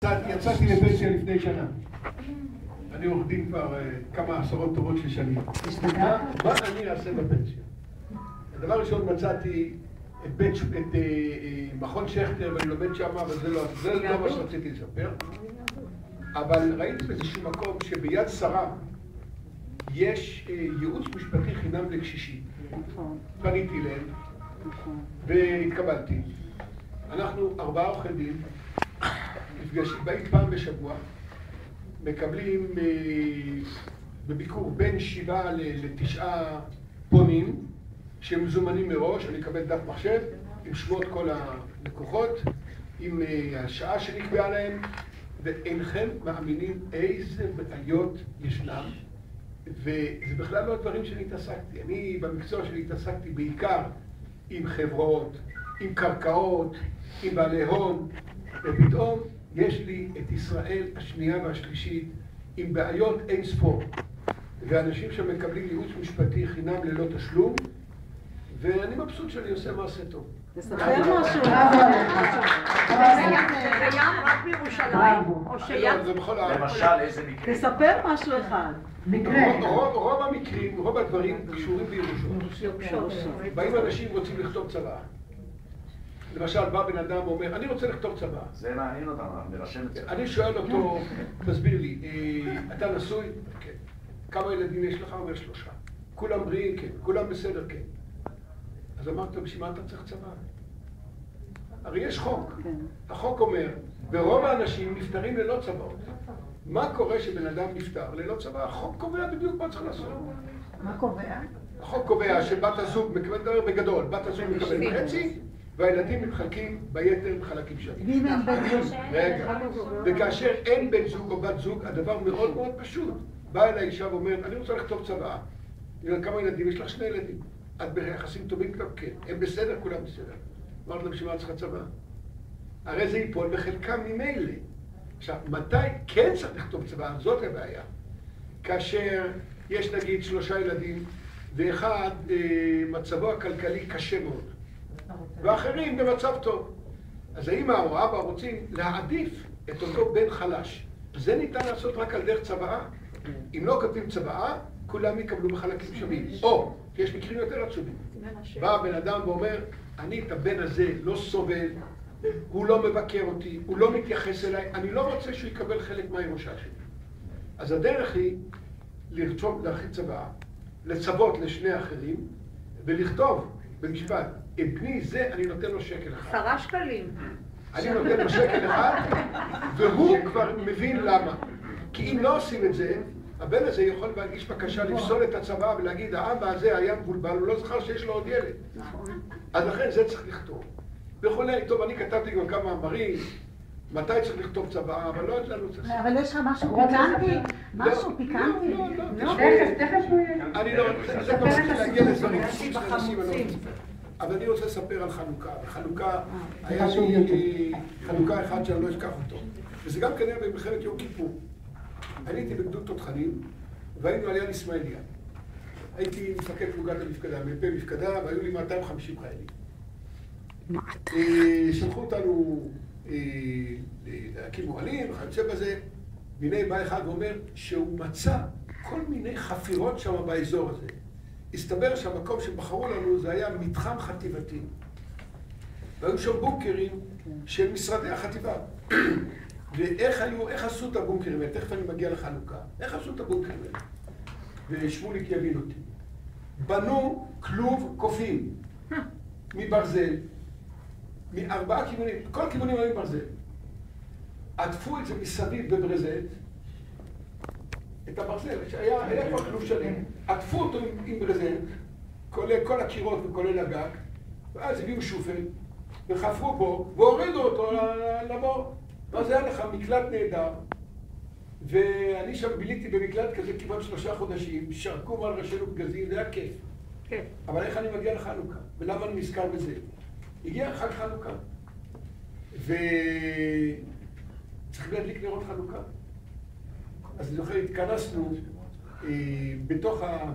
יצאתי לפנסיה לפני שנה. אני עורך דין כבר כמה עשרות טובות של שנים. מה אני אעשה בפנסיה? הדבר ראשון מצאתי את מכון שכטר ואני לומד שם, אבל זה לא מה שרציתי לספר. אבל ראיתי באיזשהו מקום שביד שרה יש ייעוץ משפטי חינם לקשישים. פניתי אליהם והתקבלתי. אנחנו 4 עורכי דין. באים פעם בשבוע, מקבלים בביקור בין 7 ל9 פונים שהם מזומנים מראש. אני אקבל דף מחשב עם שמות כל הלקוחות, עם השעה שנקבעה להם, ואינכם מאמינים איזה בעיות ישנם, וזה בכלל לא הדברים שאני התעסקתי. אני במקצוע שלי התעסקתי בעיקר עם חברות, עם קרקעות, עם בעלי הון, ופתאום יש לי את ישראל השנייה והשלישית עם בעיות אין ספור, ואנשים שמקבלים ייעוץ משפטי חינם ללא תשלום, ואני מבסוט שאני עושה מעשה טוב. תספר משהו. זה קיים רק בירושלים? למשל איזה מקרה? תספר משהו אחד. רוב המקרים, רוב הדברים קשורים בירושות. באים אנשים רוצים לכתוב צוואה. למשל, בא בן אדם ואומר, אני רוצה לכתוב צוואה. זה מעניין אותנו, נרשם את זה. אני שואל אותו, תסביר לי, אתה נשוי? כן. כמה ילדים יש לך? אומר 3. כולם בריאים? כן. כולם בסדר? כן. אז אמרת, בשביל מה אתה צריך צוואה? הרי יש חוק. החוק אומר, ברוב האנשים נפטרים ללא צוואות. מה קורה שבן אדם נפטר ללא צוואה? החוק קובע בדיוק מה צריך לעשות. מה קובע? החוק קובע שבת הזוג, מדבר בגדול, בת הזוג מקבל חצי, והילדים מתחלקים ביתר בחלקים שונים. ואם אין בן זוג? רגע, וכאשר אין בן זוג או בת זוג, הדבר מאוד מאוד פשוט. באה אל האישה ואומרת, אני רוצה לכתוב צוואה. כמה ילדים? יש לך 2 ילדים. את ביחסים טובים כלום? כן. הם בסדר? כולם בסדר. אמרת לה, בשביל מה צריכה צוואה? הרי זה ייפול בחלקם ממילא. עכשיו, מתי כן צריך לכתוב צוואה? זאת הבעיה. כאשר יש נגיד 3 ילדים, ואחד מצבו הכלכלי קשה מאוד. ואחרים במצב טוב. אז האמא או האבא רוצים להעדיף את אותו בן חלש. זה ניתן לעשות רק על דרך צוואה. אם לא כותבים צוואה, כולם יקבלו בחלקים שונים. או, יש מקרים יותר עצובים. בא בן אדם ואומר, אני את הבן הזה לא סובל, הוא לא מבקר אותי, הוא לא מתייחס אליי, אני לא רוצה שהוא יקבל חלק מהירושה שלי. אז הדרך היא להכין צוואה, לצוות לשני אחרים, ולכתוב במשפט, עם בני זה אני נותן לו 1 שקל אחד. 10 שקלים. אני נותן לו 1 שקל אחד, והוא כבר מבין למה. כי אם לא עושים את זה, הבן הזה יכול להגיש בקשה לפסול את הצוואה ולהגיד, האבא הזה היה מבולבל, הוא לא זכר שיש לו עוד ילד. אז לכן זה צריך לכתוב. וכולי, טוב, אני כתבתי גם כמה מאמרים, מתי צריך לכתוב צוואה, אבל לא לנו צריך... אבל יש לך משהו פיקנטי? משהו פיקנטי? לא, תכף הוא יהיה. אני לא, זה כבר צריך להגיע לדברים חוץ לנשים, אני לא מספר. אבל אני רוצה לספר על חנוכה. חנוכה היה לי חנוכה אחד שאני לא אשכח אותו. וזה גם כנראה במלחמת יום כיפור. אני הייתי בגדוד תותחנים, והיינו על יד איסמעיליה. הייתי מפקד פלוגת המפקדה, מ"פ מפקדה, והיו לי 250 חיילים. שלחו אותנו להקים מועלים, וכיוצא בזה. והנה בא אחד ואומר שהוא מצא כל מיני חפירות שם באזור הזה. הסתבר שהמקום שבחרו לנו זה היה מתחם חטיבתי. והיו שם בונקרים של משרדי החטיבה. ואיך עשו את הבונקרים האלה? תכף אני מגיע לחנוכה. איך עשו את הבונקרים האלה? ושמוליק יבין אותי. בנו כלוב קופים מברזל, מ4 כיוונים, כל הכיוונים היו ברזל. עטפו את זה מסביב בברזל, את הברזל, שהיה כבר כלוב שלם. עטפו אותו עם ברזל, כולל כל הקירות וכולל הגג, ואז הביאו שופל, וחפרו בו, והורידו אותו לבור. ואז היה לך מקלט נהדר, ואני שם ביליתי במקלט כזה כמעט 3 חודשים, שרקו מעל ראשינו פגזים, זה היה כיף. כן. אבל איך אני מגיע לחנוכה? ולמה אני נזכר בזה? הגיע חג חנוכה, וצריך להדליק נרות חנוכה. אז אני זוכר, התכנסנו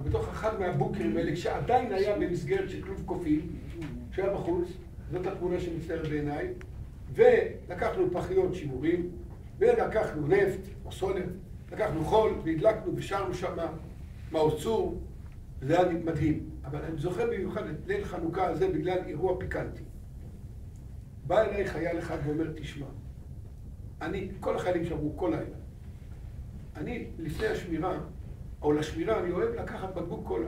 בתוך אחד מהבונקרים האלה, שעדיין היה במסגרת של כלוב קופים, שהיה בחוץ, זאת התמונה שמצטערת בעיניי, ולקחנו פחיות שימורים, ולקחנו נפט או סולר, לקחנו חול והדלקנו ושרנו שם מעוז צור, וזה היה מדהים. אבל אני זוכר במיוחד את ליל חנוכה הזה בגלל אירוע פיקנטי. בא אליי חייל אחד ואומר, תשמע, כל החיילים שאמרו כל לילה, אני לפני השמירה, או לשמירה, אני אוהב לקחת בקבוק קולה.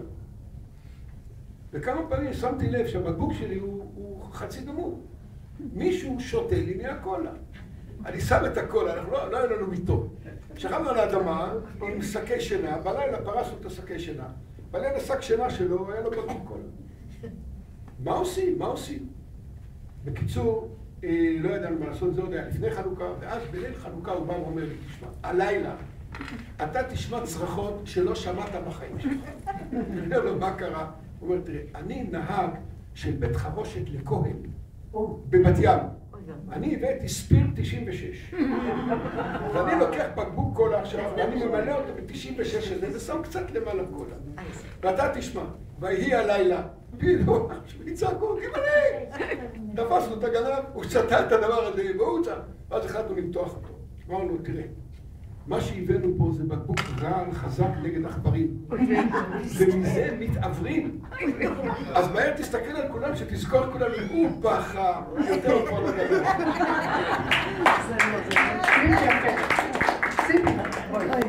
וכמה פעמים שמתי לב שהבקבוק שלי הוא חצי גמור. מישהו שותה לי מהקולה. אני שם את הקולה, לא היה לנו מיטות. שכבנו על האדמה עם שקי שינה, בלילה פרסנו את השקי שינה. בלילה שק שינה שלו, היה לו בקבוק קולה. מה עושים? מה עושים? בקיצור, לא ידענו מה לעשות, זה עוד היה לפני חנוכה, ואז בליל חנוכה הוא בא ואומר לי, תשמע, הלילה, אתה תשמע צרחות שלא שמעת בחיים שלך. אני אומר לו, מה קרה? הוא אומר, תראה, אני נהג של בית חרושת לכהן, בבת ים. אני הבאתי ספיר 96. ואני לוקח בקבוק קולה עכשיו, ואני ממלא אותו ב-96 הזה, ושם קצת למעלה קולה. ואתה תשמע, ויהי הלילה, פתאום, יצעקו, תימלא! תפסנו את הגנב, הוא שתה את הדבר הזה, והוא צע. ואז החלטנו למתוח אותו. אמרנו, תראה, מה שהבאנו פה זה בקבוק רעל חזק נגד עכברים. ומזה מתעברים. אז מהר תסתכל על כולם, שתזכור כולם, הוא פחה, יותר מפה לגנב. שים יפה. שים יפה.